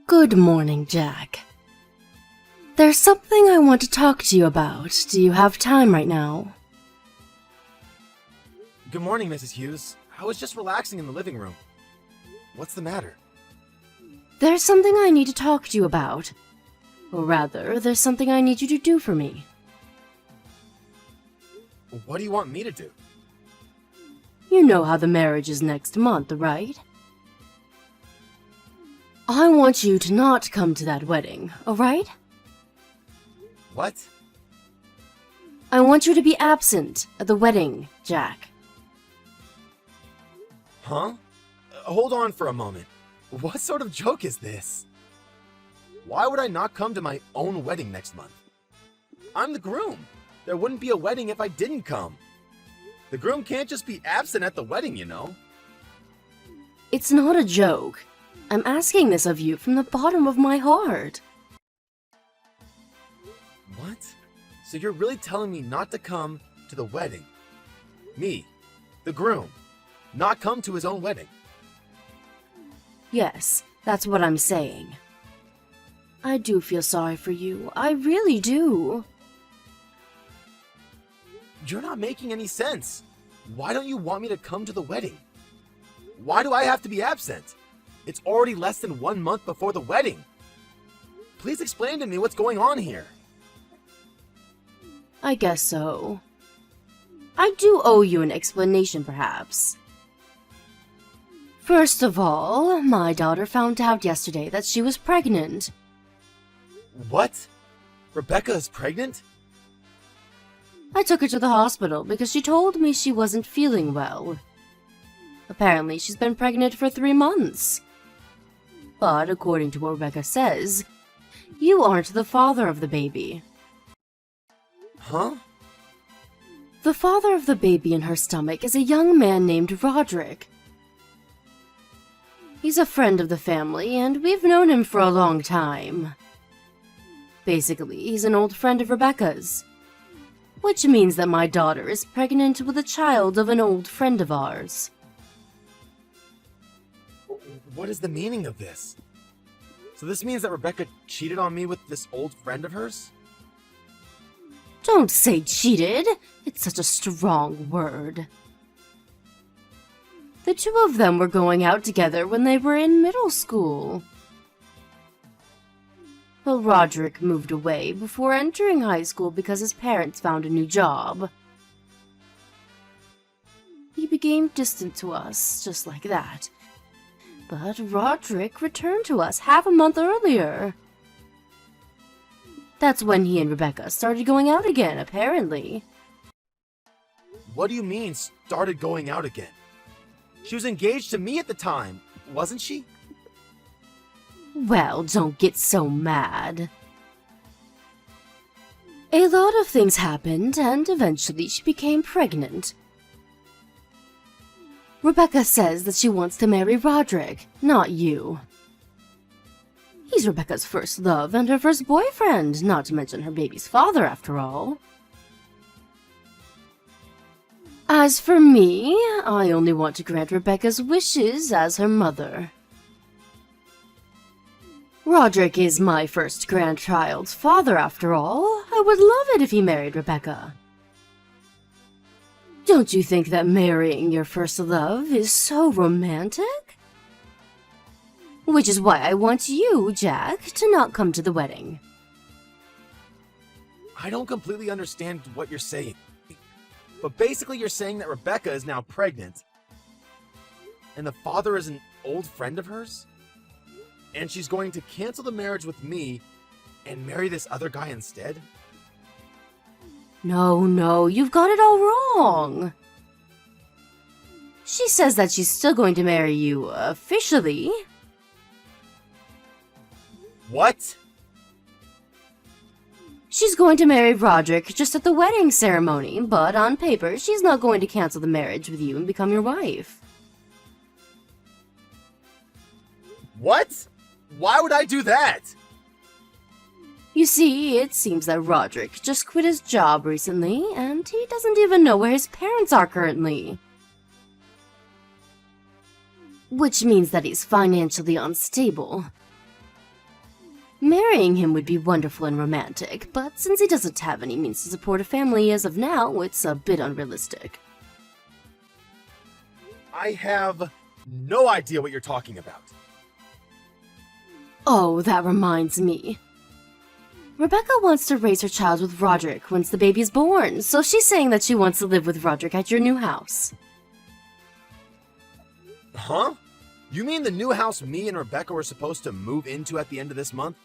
Good morning, Jack. There's something I want to talk to you about. Do you have time right now? Good morning, Mrs. Hughes. I was just relaxing in the living room. What's the matter? There's something I need to talk to you about. Or rather, there's something I need you to do for me. What do you want me to do? You know how the marriage is next month, right? I want you to not come to that wedding, alright? What? I want you to be absent at the wedding, Jack. Huh? Hold on for a moment. What sort of joke is this? Why would I not come to my own wedding next month? I'm the groom. There wouldn't be a wedding if I didn't come. The groom can't just be absent at the wedding, you know. It's not a joke. I'm asking this of you from the bottom of my heart. What? So you're really telling me not to come to the wedding? Me, the groom, not come to his own wedding? Yes, that's what I'm saying. I do feel sorry for you. I really do. You're not making any sense. Why don't you want me to come to the wedding? Why do I have to be absent? It's already less than 1 month before the wedding. Please explain to me what's going on here. I guess so. I do owe you an explanation, perhaps. First of all, my daughter found out yesterday that she was pregnant. What? Rebecca is pregnant? I took her to the hospital because she told me she wasn't feeling well. Apparently, she's been pregnant for 3 months. But according to what Rebecca says, you aren't the father of the baby. Huh? The father of the baby in her stomach is a young man named Roderick. He's a friend of the family, and we've known him for a long time. Basically, he's an old friend of Rebecca's. Which means that my daughter is pregnant with a child of an old friend of ours. What is the meaning of this? So this means that Rebecca cheated on me with this old friend of hers? Don't say cheated. It's such a strong word. The two of them were going out together when they were in middle school. But Roderick moved away before entering high school because his parents found a new job. He became distant to us, just like that. But Roderick returned to us half a month earlier. That's when he and Rebecca started going out again, apparently. What do you mean, started going out again? She was engaged to me at the time, wasn't she? Well, don't get so mad. A lot of things happened, and eventually she became pregnant. Rebecca says that she wants to marry Roderick, not you. He's Rebecca's first love and her first boyfriend, not to mention her baby's father, after all. As for me, I only want to grant Rebecca's wishes as her mother. Roderick is my first grandchild's father, after all. I would love it if he married Rebecca. Don't you think that marrying your first love is so romantic? Which is why I want you, Jack, to not come to the wedding. I don't completely understand what you're saying. But basically you're saying that Rebecca is now pregnant. And the father is an old friend of hers? And she's going to cancel the marriage with me and marry this other guy instead? No, you've got it all wrong. She says that she's still going to marry you officially. What? She's going to marry Roderick just at the wedding ceremony, but on paper, she's not going to cancel the marriage with you and become your wife. What? Why would I do that? You see, it seems that Roderick just quit his job recently, and he doesn't even know where his parents are currently. Which means that he's financially unstable. Marrying him would be wonderful and romantic, but since he doesn't have any means to support a family as of now, it's a bit unrealistic. I have no idea what you're talking about. Oh, that reminds me. Rebecca wants to raise her child with Roderick once the baby is born, so she's saying that she wants to live with Roderick at your new house. Huh? You mean the new house me and Rebecca were supposed to move into at the end of this month?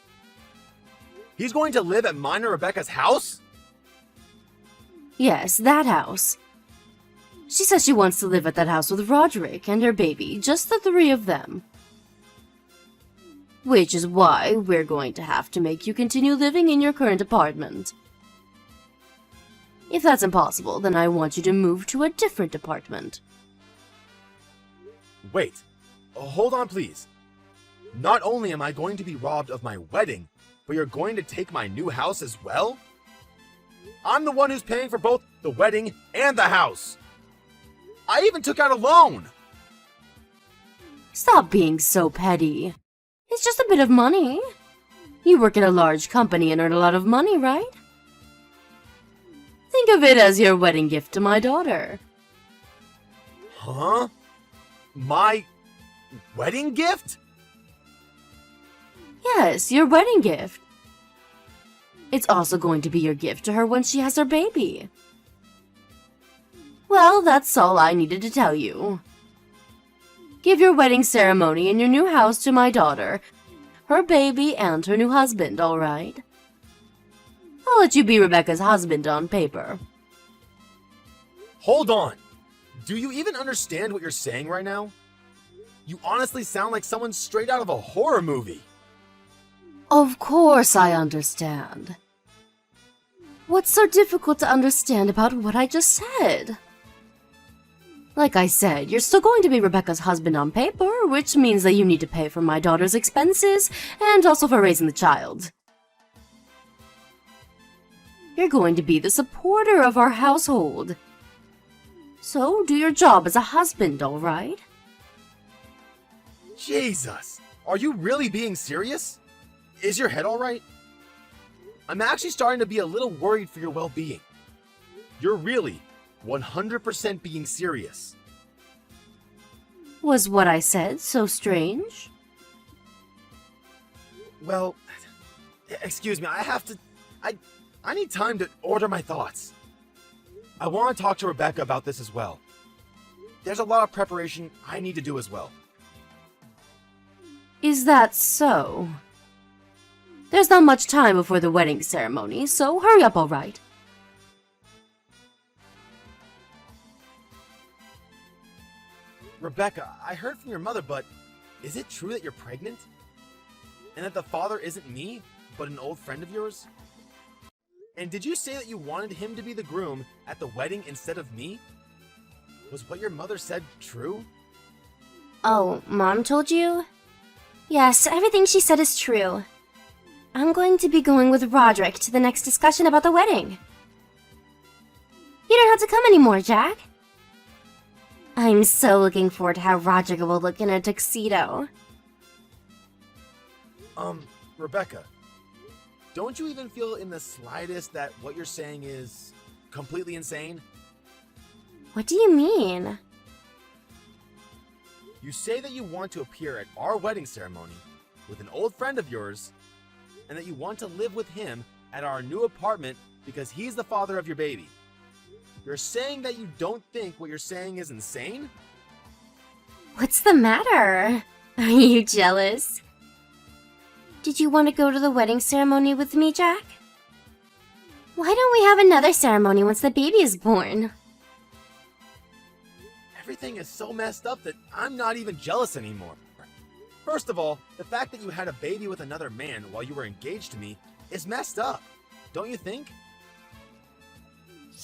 He's going to live at mine and Rebecca's house? Yes, that house. She says she wants to live at that house with Roderick and her baby, just the three of them. Which is why we're going to have to make you continue living in your current apartment. If that's impossible, then I want you to move to a different apartment. Wait. Hold on, please. Not only am I going to be robbed of my wedding, but you're going to take my new house as well? I'm the one who's paying for both the wedding and the house. I even took out a loan. Stop being so petty. It's just a bit of money. You work at a large company and earn a lot of money, right? Think of it as your wedding gift to my daughter. Huh? My wedding gift? Yes, your wedding gift. It's also going to be your gift to her when she has her baby. Well, that's all I needed to tell you. Give your wedding ceremony in your new house to my daughter, her baby, and her new husband, all right? I'll let you be Rebecca's husband on paper. Hold on. Do you even understand what you're saying right now? You honestly sound like someone straight out of a horror movie. Of course I understand. What's so difficult to understand about what I just said? Like I said, you're still going to be Rebecca's husband on paper, which means that you need to pay for my daughter's expenses and also for raising the child. You're going to be the supporter of our household. So do your job as a husband, all right? Jesus! Are you really being serious? Is your head all right? I'm actually starting to be a little worried for your well-being. You're really 100% being serious. Was what I said so strange? Well, excuse me, I need time to order my thoughts. I want to talk to Rebecca about this as well. There's a lot of preparation I need to do as well. Is that so? There's not much time before the wedding ceremony, so hurry up, all right? Rebecca, I heard from your mother, but is it true that you're pregnant? And that the father isn't me, but an old friend of yours? And did you say that you wanted him to be the groom at the wedding instead of me? Was what your mother said true? Oh, Mom told you? Yes, everything she said is true. I'm going to be going with Roderick to the next discussion about the wedding. You don't have to come anymore, Jack. I'm so looking forward to how Roderick will look in a tuxedo. Rebecca, don't you even feel in the slightest that what you're saying is completely insane? What do you mean? You say that you want to appear at our wedding ceremony with an old friend of yours, and that you want to live with him at our new apartment because he's the father of your baby. You're saying that you don't think what you're saying is insane? What's the matter? Are you jealous? Did you want to go to the wedding ceremony with me, Jack? Why don't we have another ceremony once the baby is born? Everything is so messed up that I'm not even jealous anymore. First of all, the fact that you had a baby with another man while you were engaged to me is messed up, don't you think?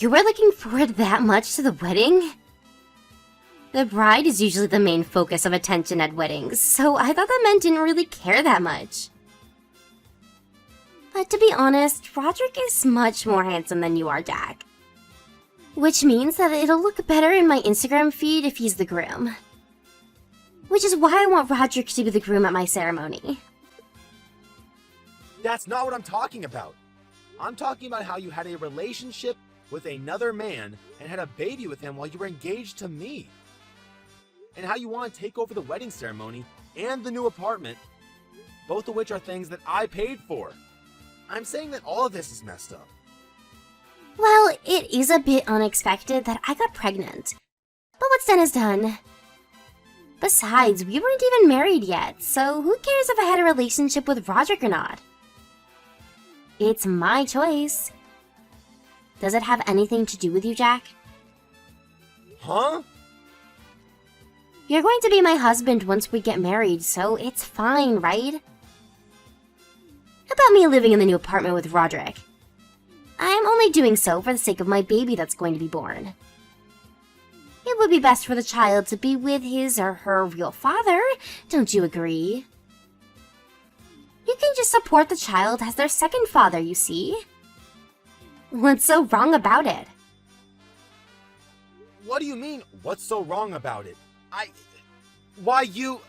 You were looking forward that much to the wedding? The bride is usually the main focus of attention at weddings, so I thought the men didn't really care that much. But to be honest, Roderick is much more handsome than you are, Jack. Which means that it'll look better in my Instagram feed if he's the groom. Which is why I want Roderick to be the groom at my ceremony. That's not what I'm talking about. I'm talking about how you had a relationship with another man and had a baby with him while you were engaged to me. And how you want to take over the wedding ceremony and the new apartment, both of which are things that I paid for. I'm saying that all of this is messed up. Well, it is a bit unexpected that I got pregnant. But what's done is done. Besides, we weren't even married yet, so who cares if I had a relationship with Roderick or not? It's my choice. Does it have anything to do with you, Jack? Huh? You're going to be my husband once we get married, so it's fine, right? About me living in the new apartment with Roderick. I'm only doing so for the sake of my baby that's going to be born. It would be best for the child to be with his or her real father, don't you agree? You can just support the child as their second father, you see? What's so wrong about it? What do you mean, what's so wrong about it? Why you...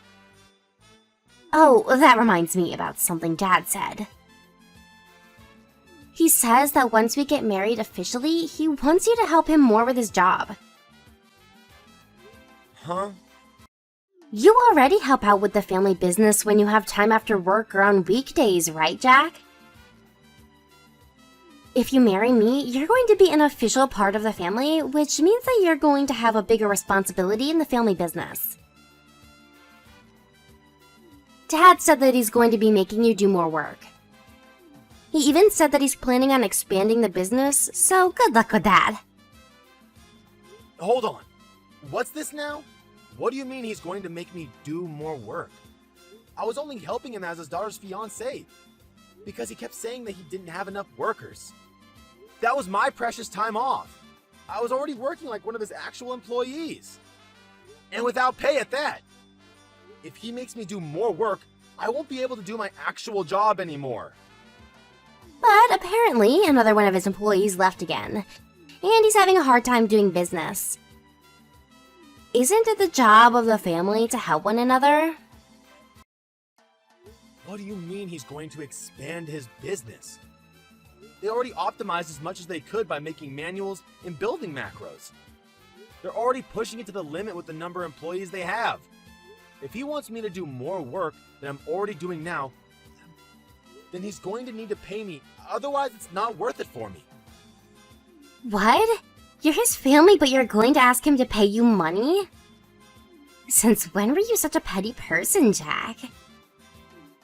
Oh, that reminds me about something Dad said. He says that once we get married officially, he wants you to help him more with his job. Huh? You already help out with the family business when you have time after work or on weekdays, right, Jack? If you marry me, you're going to be an official part of the family, which means that you're going to have a bigger responsibility in the family business. Dad said that he's going to be making you do more work. He even said that he's planning on expanding the business, so good luck with that. Hold on. What's this now? What do you mean he's going to make me do more work? I was only helping him as his daughter's fiancé, because he kept saying that he didn't have enough workers. That was my precious time off. I was already working like one of his actual employees. And without pay at that. If he makes me do more work, I won't be able to do my actual job anymore. But apparently, another one of his employees left again, and he's having a hard time doing business. Isn't it the job of the family to help one another? What do you mean he's going to expand his business? They already optimized as much as they could by making manuals and building macros. They're already pushing it to the limit with the number of employees they have. If he wants me to do more work than I'm already doing now, then he's going to need to pay me, otherwise it's not worth it for me. What? You're his family, but you're going to ask him to pay you money? Since when were you such a petty person, Jack?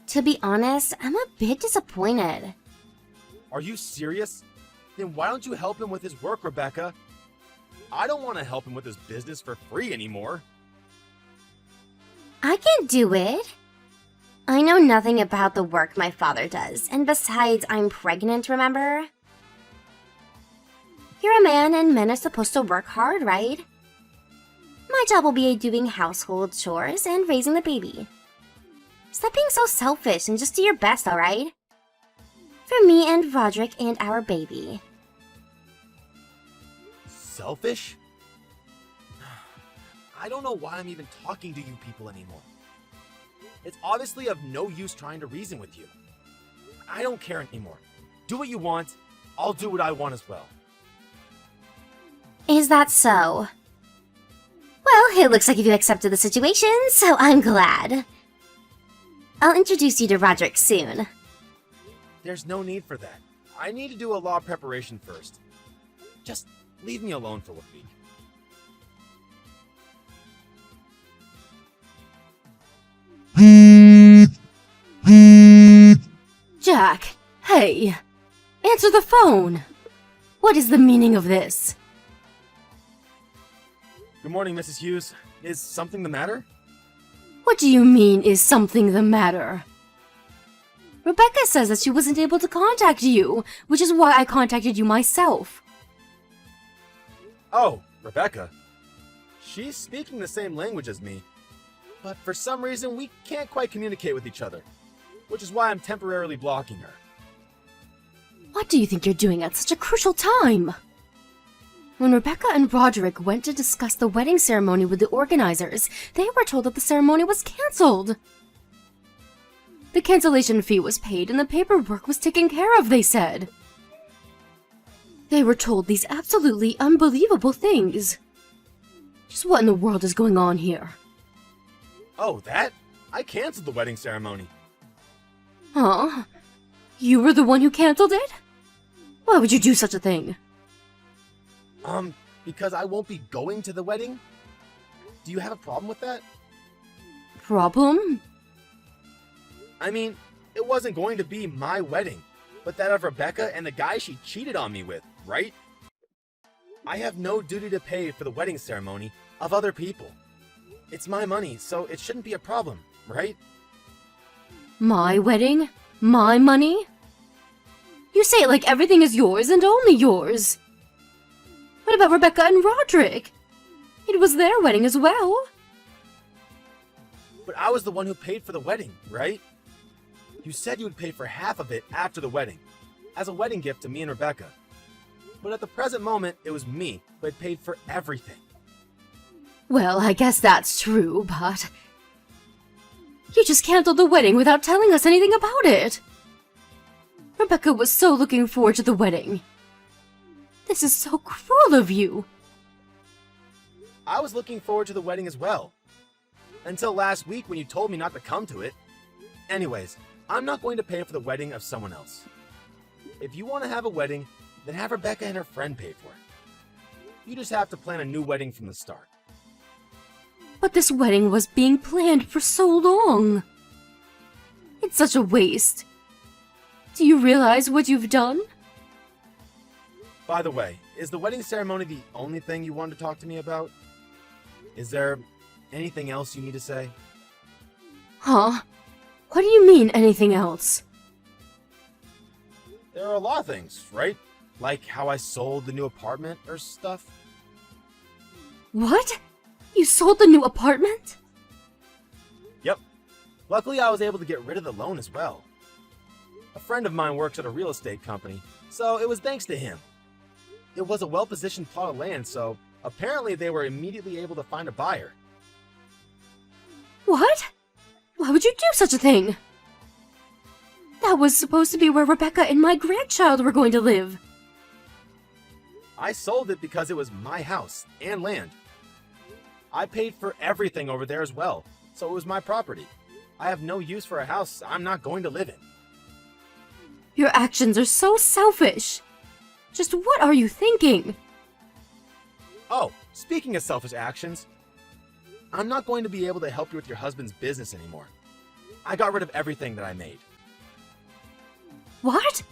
To be honest, I'm a bit disappointed. Are you serious? Then why don't you help him with his work, Rebecca? I don't want to help him with his business for free anymore. I can do it. I know nothing about the work my father does, and besides, I'm pregnant, remember? You're a man, and men are supposed to work hard, right? My job will be doing household chores and raising the baby. Stop being so selfish and just do your best, alright? For me and Roderick and our baby. Selfish? I don't know why I'm even talking to you people anymore. It's obviously of no use trying to reason with you. I don't care anymore. Do what you want. I'll do what I want as well. Is that so? Well, it looks like you accepted the situation, so I'm glad. I'll introduce you to Roderick soon. There's no need for that. I need to do a law preparation first. Just leave me alone for 1 week. Jack, hey! Answer the phone! What is the meaning of this? Good morning, Mrs. Hughes. Is something the matter? What do you mean, is something the matter? Rebecca says that she wasn't able to contact you, which is why I contacted you myself. Oh, Rebecca. She's speaking the same language as me, but for some reason we can't quite communicate with each other, which is why I'm temporarily blocking her. What do you think you're doing at such a crucial time? When Rebecca and Roderick went to discuss the wedding ceremony with the organizers, they were told that the ceremony was cancelled. The cancellation fee was paid and the paperwork was taken care of, they said. They were told these absolutely unbelievable things. Just what in the world is going on here? Oh, that? I canceled the wedding ceremony. Huh? You were the one who canceled it? Why would you do such a thing? Because I won't be going to the wedding? Do you have a problem with that? Problem? I mean, it wasn't going to be my wedding, but that of Rebecca and the guy she cheated on me with, right? I have no duty to pay for the wedding ceremony of other people. It's my money, so it shouldn't be a problem, right? My wedding? My money? You say it like everything is yours and only yours. What about Rebecca and Roderick? It was their wedding as well. But I was the one who paid for the wedding, right? You said you would pay for half of it after the wedding, as a wedding gift to me and Rebecca. But at the present moment, it was me who had paid for everything. Well, I guess that's true, but... You just canceled the wedding without telling us anything about it. Rebecca was so looking forward to the wedding. This is so cruel of you. I was looking forward to the wedding as well. Until last week when you told me not to come to it. Anyways, I'm not going to pay for the wedding of someone else. If you want to have a wedding, then have Rebecca and her friend pay for it. You just have to plan a new wedding from the start. But this wedding was being planned for so long. It's such a waste. Do you realize what you've done? By the way, is the wedding ceremony the only thing you wanted to talk to me about? Is there anything else you need to say? Huh? What do you mean, anything else? There are a lot of things, right? Like how I sold the new apartment or stuff. What? You sold the new apartment? Yep. Luckily, I was able to get rid of the loan as well. A friend of mine works at a real estate company, so it was thanks to him. It was a well-positioned plot of land, so apparently they were immediately able to find a buyer. What? Why would you do such a thing? That was supposed to be where Rebecca and my grandchild were going to live. I sold it because it was my house and land. I paid for everything over there as well, so it was my property. I have no use for a house I'm not going to live in. Your actions are so selfish. Just what are you thinking? Oh, speaking of selfish actions, I'm not going to be able to help you with your husband's business anymore. I got rid of everything that I made. What?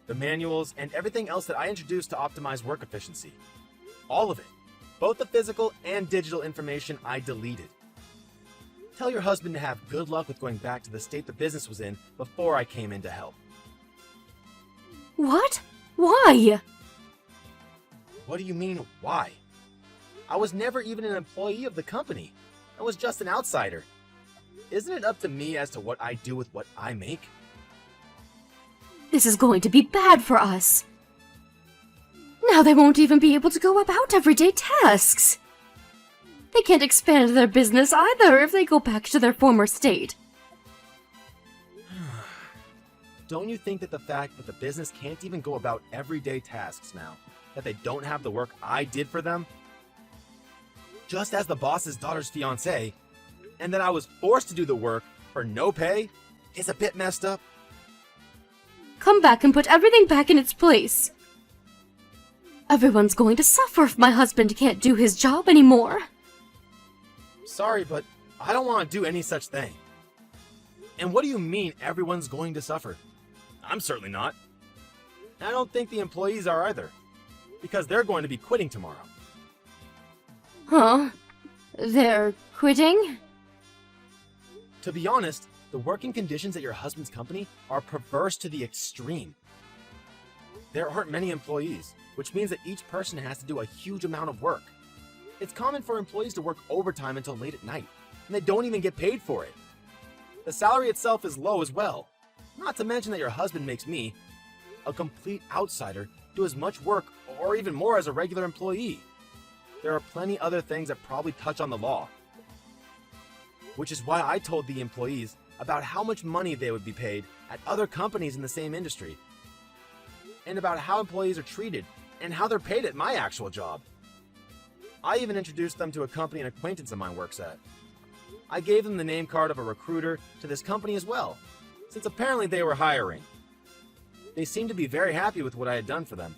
The manuals and everything else that I introduced to optimize work efficiency. All of it. Both the physical and digital information I deleted. Tell your husband to have good luck with going back to the state the business was in before I came in to help. What? Why? What do you mean, why? I was never even an employee of the company. I was just an outsider. Isn't it up to me as to what I do with what I make? This is going to be bad for us. Now they won't even be able to go about everyday tasks. They can't expand their business either if they go back to their former state. Don't you think that the fact that the business can't even go about everyday tasks now, that they don't have the work I did for them, just as the boss's daughter's fiancé, and that I was forced to do the work for no pay, is a bit messed up? Come back and put everything back in its place. Everyone's going to suffer if my husband can't do his job anymore. Sorry, but I don't want to do any such thing. And what do you mean everyone's going to suffer? I'm certainly not. And I don't think the employees are either, because they're going to be quitting tomorrow. Huh? They're quitting? To be honest, the working conditions at your husband's company are perverse to the extreme. There aren't many employees, which means that each person has to do a huge amount of work. It's common for employees to work overtime until late at night, and they don't even get paid for it. The salary itself is low as well. Not to mention that your husband makes me, a complete outsider, do as much work or even more as a regular employee. There are plenty other things that probably touch on the law. Which is why I told the employees about how much money they would be paid at other companies in the same industry, and about how employees are treated and how they're paid at my actual job. I even introduced them to a company an acquaintance of mine works at. I gave them the name card of a recruiter to this company as well, since apparently they were hiring. They seemed to be very happy with what I had done for them.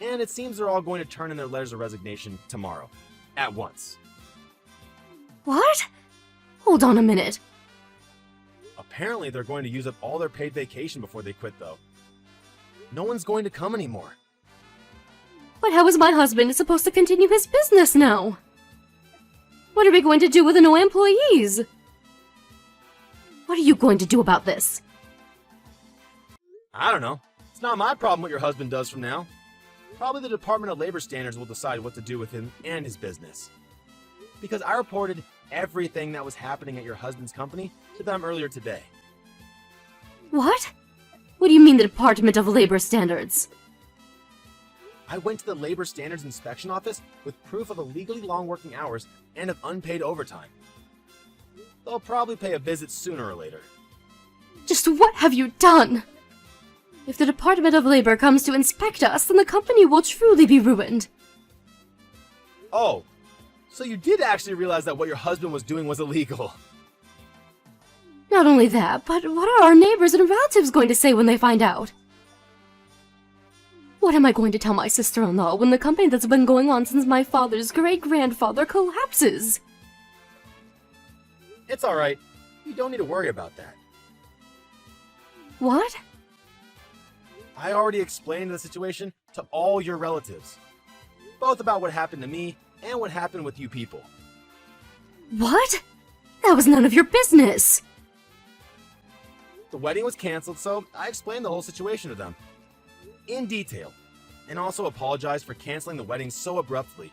And it seems they're all going to turn in their letters of resignation tomorrow. At once. What? Hold on a minute. Apparently they're going to use up all their paid vacation before they quit, though. No one's going to come anymore. But how is my husband supposed to continue his business now? What are we going to do with the no employees? What are you going to do about this? I don't know. It's not my problem what your husband does from now. Probably the Department of Labor Standards will decide what to do with him and his business. Because I reported everything that was happening at your husband's company to them earlier today. What? What do you mean the Department of Labor Standards? I went to the Labor Standards Inspection Office with proof of illegally long working hours and of unpaid overtime. They'll probably pay a visit sooner or later. Just what have you done? If the Department of Labor comes to inspect us, then the company will truly be ruined. Oh, so you did actually realize that what your husband was doing was illegal. Not only that, but what are our neighbors and relatives going to say when they find out? What am I going to tell my sister-in-law when the company that's been going on since my father's great-grandfather collapses? It's alright. You don't need to worry about that. What? I already explained the situation to all your relatives. Both about what happened to me and what happened with you people. What? That was none of your business! The wedding was canceled, so I explained the whole situation to them. In detail, and also apologized for canceling the wedding so abruptly.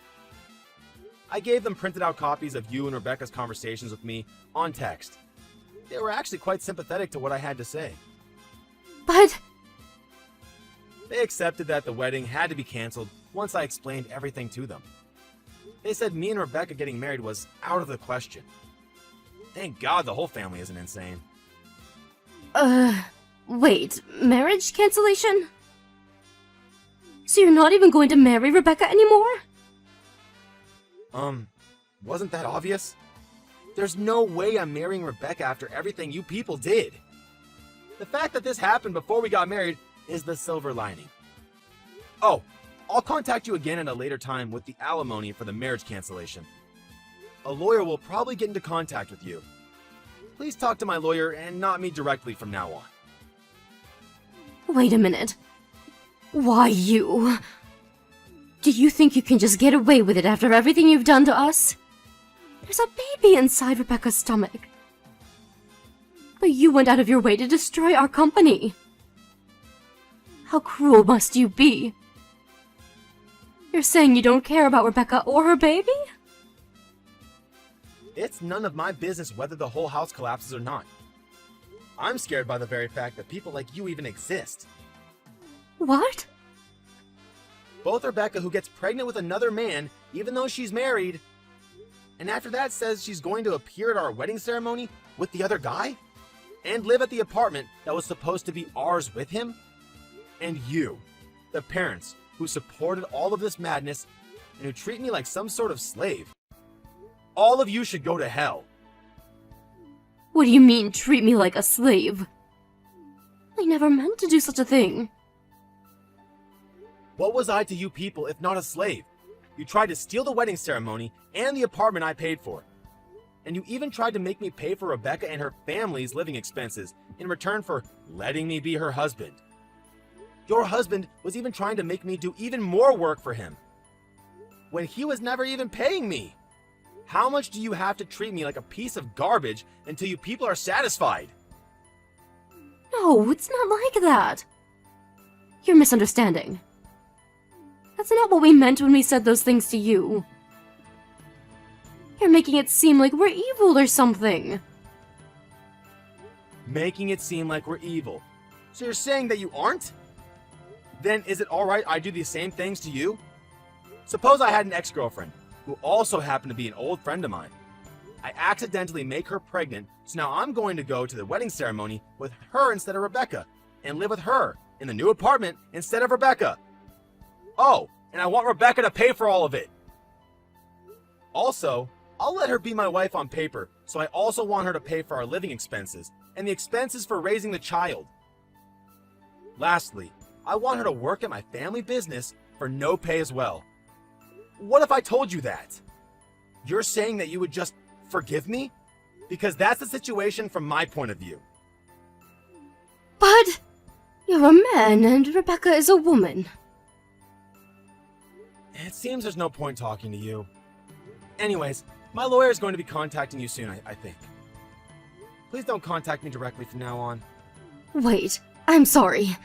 I gave them printed out copies of you and Rebecca's conversations with me on text. They were actually quite sympathetic to what I had to say. But... They accepted that the wedding had to be canceled once I explained everything to them. They said me and Rebecca getting married was out of the question. Thank God the whole family isn't insane. Wait, marriage cancellation? So you're not even going to marry Rebecca anymore? Wasn't that obvious? There's no way I'm marrying Rebecca after everything you people did. The fact that this happened before we got married is the silver lining. Oh, I'll contact you again at a later time with the alimony for the marriage cancellation. A lawyer will probably get into contact with you. Please talk to my lawyer and not me directly from now on. Wait a minute. Why you? Do you think you can just get away with it after everything you've done to us? There's a baby inside Rebecca's stomach. But you went out of your way to destroy our company. How cruel must you be? You're saying you don't care about Rebecca or her baby? It's none of my business whether the whole house collapses or not. I'm scared by the very fact that people like you even exist. What? Both Rebecca, who gets pregnant with another man, even though she's married, and after that says she's going to appear at our wedding ceremony with the other guy, and live at the apartment that was supposed to be ours with him, and you, the parents who supported all of this madness and who treat me like some sort of slave. All of you should go to hell. What do you mean, treat me like a slave? I never meant to do such a thing. What was I to you people if not a slave? You tried to steal the wedding ceremony and the apartment I paid for. And you even tried to make me pay for Rebecca and her family's living expenses in return for letting me be her husband. Your husband was even trying to make me do even more work for him, when he was never even paying me. How much do you have to treat me like a piece of garbage until you people are satisfied? No, it's not like that. You're misunderstanding. That's not what we meant when we said those things to you. You're making it seem like we're evil or something. Making it seem like we're evil. So you're saying that you aren't? Then is it alright I do the same things to you? Suppose I had an ex-girlfriend, who also happened to be an old friend of mine. I accidentally make her pregnant, so now I'm going to go to the wedding ceremony with her instead of Rebecca, and live with her in the new apartment instead of Rebecca. Oh, and I want Rebecca to pay for all of it. Also, I'll let her be my wife on paper, so I also want her to pay for our living expenses and the expenses for raising the child. Lastly, I want her to work at my family business for no pay as well. What if I told you that? You're saying that you would just forgive me? Because that's the situation from my point of view. But you're a man and Rebecca is a woman. It seems there's no point talking to you. Anyways, my lawyer is going to be contacting you soon, I think. Please don't contact me directly from now on. Wait, I'm sorry.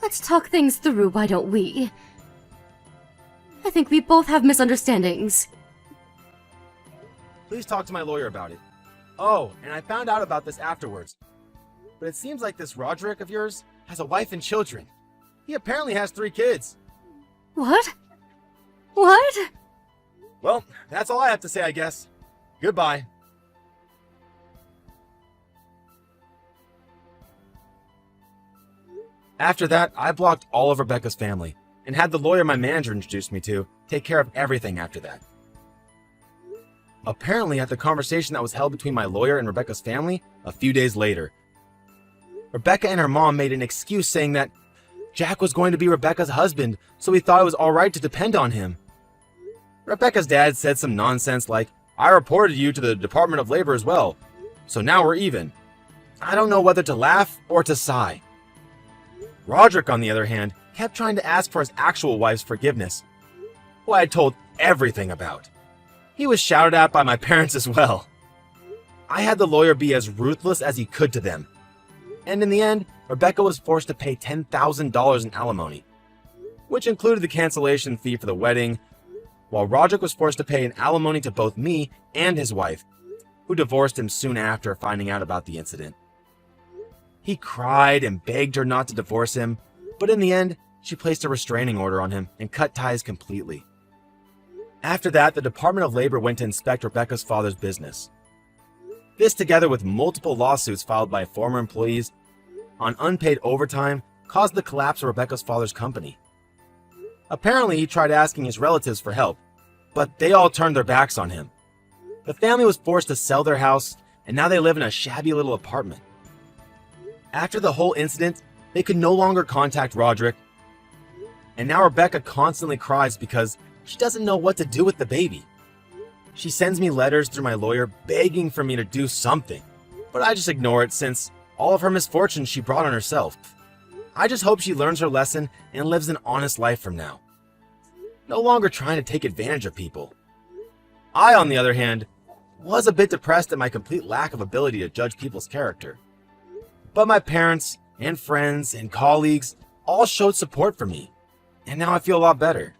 Let's talk things through, why don't we? I think we both have misunderstandings. Please talk to my lawyer about it. Oh, and I found out about this afterwards. But it seems like this Roderick of yours has a wife and children. He apparently has 3 kids. What? What? Well, that's all I have to say, I guess. Goodbye. After that, I blocked all of Rebecca's family and had the lawyer my manager introduced me to take care of everything after that. Apparently, at the conversation that was held between my lawyer and Rebecca's family a few days later, Rebecca and her mom made an excuse saying that Jack was going to be Rebecca's husband, so he thought it was alright to depend on him. Rebecca's dad said some nonsense like, I reported you to the Department of Labor as well, so now we're even. I don't know whether to laugh or to sigh. Roderick, on the other hand, kept trying to ask for his actual wife's forgiveness, who I had told everything about. He was shouted at by my parents as well. I had the lawyer be as ruthless as he could to them. And in the end, Rebecca was forced to pay $10,000 in alimony, which included the cancellation fee for the wedding, while Roderick was forced to pay an alimony to both me and his wife, who divorced him soon after finding out about the incident. He cried and begged her not to divorce him, but in the end, she placed a restraining order on him and cut ties completely. After that, the Department of Labor went to inspect Rebecca's father's business. This, together with multiple lawsuits filed by former employees on unpaid overtime, caused the collapse of Rebecca's father's company. Apparently, he tried asking his relatives for help, but they all turned their backs on him. The family was forced to sell their house, and now they live in a shabby little apartment. After the whole incident, they could no longer contact Roderick, and now Rebecca constantly cries because she doesn't know what to do with the baby. She sends me letters through my lawyer begging for me to do something, but I just ignore it since all of her misfortunes she brought on herself. I just hope she learns her lesson and lives an honest life from now, no longer trying to take advantage of people. I, on the other hand, was a bit depressed at my complete lack of ability to judge people's character. But my parents and friends and colleagues all showed support for me, and now I feel a lot better.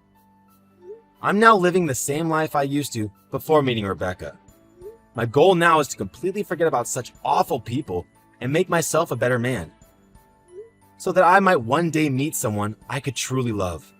I'm now living the same life I used to before meeting Rebecca. My goal now is to completely forget about such awful people and make myself a better man, so that I might one day meet someone I could truly love.